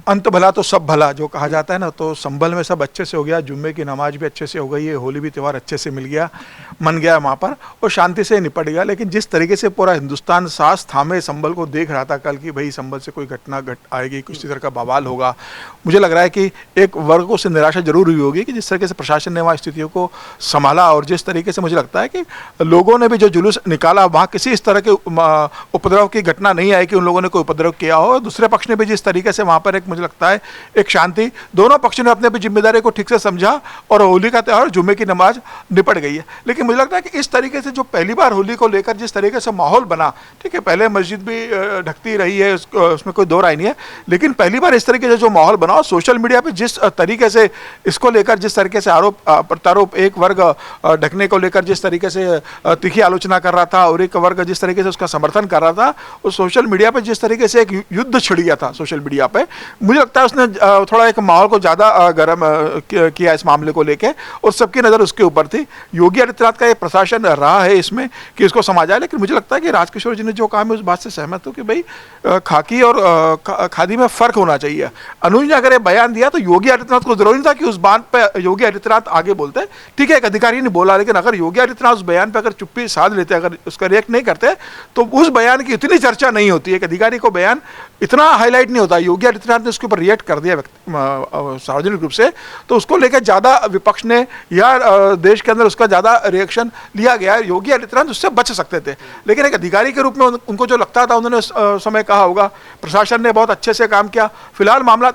अंत भला तो सब भला जो कहा जाता है ना, तो संभल में सब अच्छे से हो गया, जुम्मे की नमाज भी अच्छे से हो गई है, होली भी त्यौहार अच्छे से मिल गया, मन गया वहाँ पर और शांति से निपट गया। लेकिन जिस तरीके से पूरा हिंदुस्तान सांस थामे संभल को देख रहा था कल की भाई संभल से कोई घटना घट आएगी, किसी तरह का बवाल होगा, मुझे लग रहा है कि एक वर्ग को से निराशा जरूर हुई होगी कि जिस तरीके से प्रशासन ने वहाँ स्थितियों को संभाला और जिस तरीके से मुझे लगता है कि लोगों ने भी जो जुलूस निकाला वहाँ किसी इस तरह के उपद्रव की घटना नहीं आई कि उन लोगों ने कोई उपद्रव किया हो। दूसरे पक्ष ने भी जिस तरीके से वहाँ पर एक मुझे लगता है एक शांति, दोनों पक्षों ने अपनी अपनी जिम्मेदारी को ठीक से समझा और होली का त्यौहार जुम्मे की नमाज निपट गई है। लेकिन मुझे लगता है कि इस तरीके से जो पहली बार होली को लेकर जिस तरीके से माहौल बना, ठीक है पहले मस्जिद भी ढकती रही है, उसमें कोई दो राय नहीं है, लेकिन पहली बार इस तरीके से जो माहौल बना और सोशल मीडिया पे जिस तरीके से इसको लेकर जिस तरीके से आरोप प्रत्यारोप, एक वर्ग ढकने को लेकर जिस तरीके से तीखी आलोचना कर रहा था और एक वर्ग जिस तरीके से उसका समर्थन कर रहा था, और सोशल मीडिया पे जिस तरीके से एक युद्ध छिड़ गया था सोशल मीडिया पे, मुझे लगता है उसने थोड़ा एक माहौल को ज़्यादा गर्म किया इस मामले को लेकर और सबकी नज़र उसके ऊपर थी। योगी आदित्यनाथ का एक प्रशासन रहा है इसमें कि इसको समझाए, लेकिन मुझे लगता है कि राजकिशोर जी ने जो कहा मैं उस बात से सहमत हूँ कि भाई खाकी और खादी में फ़र्क होना चाहिए। अनुज ने अगर ये बयान दिया तो योगी आदित्यनाथ को जरूरी था कि उस बात पे योगी आदित्यनाथ आगे बोलते, ठीक है एक अधिकारी ने बोला, लेकिन अगर योगी आदित्यनाथ उस बयान पे अगर चुप्पी साध लेते, अगर उसका रिएक्ट नहीं करते तो उस बयान की इतनी चर्चा नहीं होती। एक अधिकारी को बयान इतना हाईलाइट नहीं होता। योगी आदित्यनाथ ने उसके ऊपर रिएक्ट कर दिया सार्वजनिक रूप से, तो उसको लेकर ज़्यादा विपक्ष ने या देश के अंदर उसका ज़्यादा रिएक्शन लिया गया। योगी आदित्यनाथ उससे बच सकते थे, लेकिन एक अधिकारी के रूप में उनको जो लगता था उन्होंने उस समय कहा होगा। प्रशासन ने बहुत अच्छे से काम किया, फिलहाल मामला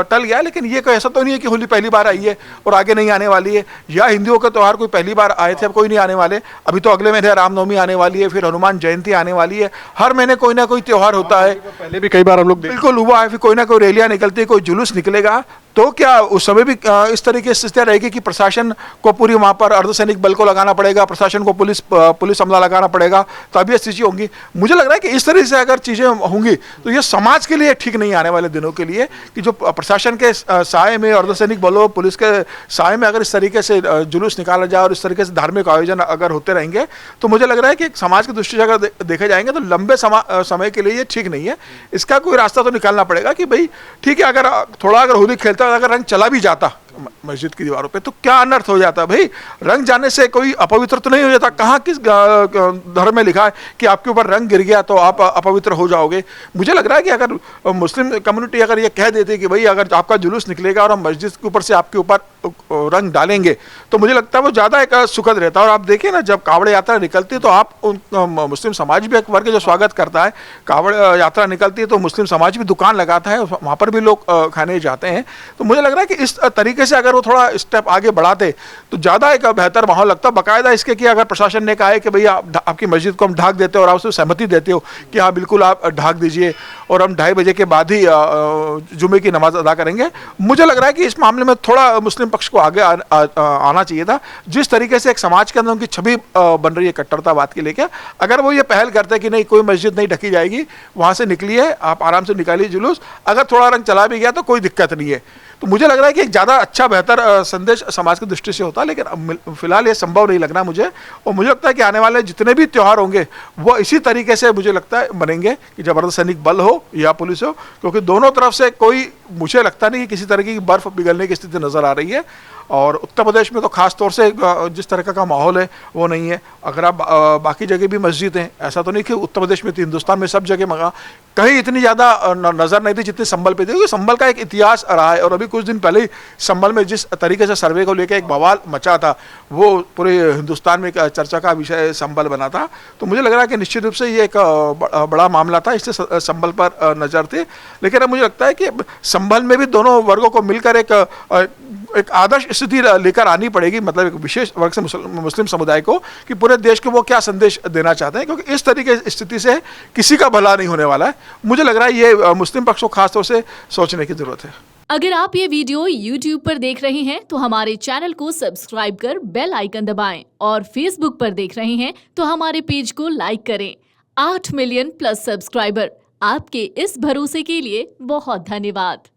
टल गया, लेकिन ये कोई ऐसा तो नहीं है कि होली पहली बार आई है और आगे नहीं आने वाली है, या हिंदुओं के त्यौहार कोई पहली बार आए थे अब कोई नहीं आने वाले। अभी तो अगले महीने रामनवमी आने वाली है, फिर हनुमान जयंती आने वाली है, हर महीने कोई ना कोई त्यौहार होता है। पहले भी कई बार हम लोग बिल्कुल हुआ है, फिर कोई ना कोई रैलियां निकलती है, कोई जुलूस निकलेगा, तो क्या उस समय भी इस तरीके से स्थिति रहेगी कि प्रशासन को पूरी वहाँ पर अर्धसैनिक बल को लगाना पड़ेगा, प्रशासन को पुलिस हमला लगाना पड़ेगा, तब ये स्थिति होंगी। मुझे लग रहा है कि इस तरह से अगर चीज़ें होंगी तो ये समाज के लिए ठीक नहीं आने वाले दिनों के लिए, कि जो प्रशासन के साए में अर्धसैनिक बलों पुलिस के साए में अगर इस तरीके से जुलूस निकाला जाए और इस तरीके से धार्मिक आयोजन अगर होते रहेंगे तो मुझे लग रहा है कि समाज की दृष्टि से अगर देखे जाएंगे तो लंबे समय के लिए ये ठीक नहीं है। इसका कोई रास्ता तो निकालना पड़ेगा कि भाई ठीक है, अगर थोड़ा अगर होली खेलता अगर रंग चला भी जाता मस्जिद की दीवारों पे तो क्या अनर्थ हो जाता। भाई रंग जाने से कोई अपवित्र तो नहीं हो जाता। कहाँ किस धर्म में लिखा है कि आपके ऊपर रंग गिर गया तो आप अपवित्र हो जाओगे। मुझे लग रहा है कि अगर मुस्लिम कम्युनिटी अगर ये कह देती कि भाई अगर आपका जुलूस निकलेगा और हम मस्जिद के ऊपर से आपके ऊपर रंग डालेंगे तो मुझे लगता है वो ज़्यादा एक सुखद रहता है। और आप देखिए ना, जब कावड़ यात्रा निकलती है तो आप मुस्लिम समाज भी एक वर्ग जो स्वागत करता है। कावड़ यात्रा निकलती है तो मुस्लिम समाज भी दुकान लगाता है, वहाँ पर भी लोग खाने जाते हैं। तो मुझे लग रहा है कि इस तरीके से अगर वो थोड़ा स्टेप आगे बढ़ाते तो ज़्यादा एक बेहतर माहौल लगता। बाकायदा इसके कि अगर प्रशासन ने कहा है कि भैया आपकी मस्जिद को हम ढाक देते हो और आप उससे सहमति देते हो कि हाँ बिल्कुल आप ढाक दीजिए और हम 2:30 बजे के बाद ही जुम्मे की नमाज अदा करेंगे, मुझे लग रहा है कि इस मामले में थोड़ा मुस्लिम पक्ष को आगे आना चाहिए था। जिस तरीके से एक समाज के अंदर उनकी छवि बन रही है कट्टरतावाद के लेकर, अगर वो ये पहल करते कि नहीं कोई मस्जिद नहीं ढकी जाएगी, वहाँ से निकलिए, आप आराम से निकालिए जुलूस, अगर थोड़ा रंग चला भी गया तो कोई दिक्कत नहीं है, तो मुझे लग रहा है कि एक ज़्यादा अच्छा बेहतर संदेश समाज की दृष्टि से होता। लेकिन फिलहाल ये संभव नहीं लग रहा मुझे, और मुझे लगता है कि आने वाले जितने भी त्यौहार होंगे वो इसी तरीके से मुझे लगता है बनेंगे कि जब अर्धसैनिक बल हो या पुलिस हो, क्योंकि दोनों तरफ से कोई मुझे लगता नहीं कि किसी तरह की बर्फ पिघलने की स्थिति नज़र आ रही है। और उत्तर प्रदेश में तो खास तौर से जिस तरह का माहौल है वो नहीं है। अगर आप बाकी जगह भी मस्जिद हैं, ऐसा तो नहीं कि उत्तर प्रदेश में थी, हिंदुस्तान में सब जगह मगा कहीं इतनी ज़्यादा नज़र नहीं थी जितनी संभल पे थी, क्योंकि संभल का एक इतिहास रहा है। और अभी कुछ दिन पहले ही संभल में जिस तरीके से सर्वे को लेकर एक बवाल मचा था वो पूरे हिंदुस्तान में एक चर्चा का विषय संभल बना था। तो मुझे लग रहा है कि निश्चित रूप से ये एक बड़ा मामला था, इससे संभल पर नज़र थी। लेकिन अब मुझे लगता है कि संभल में भी दोनों वर्गों को मिलकर एक आदर्श स्थिति लेकर आनी पड़ेगी, मतलब एक विशेष वर्ग से मुस्लिम समुदाय को, कि पूरे देश को वो क्या संदेश देना चाहते हैं, क्योंकि इस तरीके की स्थिति से किसी का भला नहीं होने वाला है। मुझे लग रहा है ये मुस्लिम पक्ष को खासतौर से सोचने की जरूरत है। अगर आप ये वीडियो YouTube पर देख रहे हैं तो हमारे चैनल को सब्सक्राइब कर बेल आइकन दबाएं, और Facebook पर देख रहे हैं तो हमारे पेज को लाइक करें। 8 मिलियन प्लस सब्सक्राइबर, आपके इस भरोसे के लिए बहुत धन्यवाद।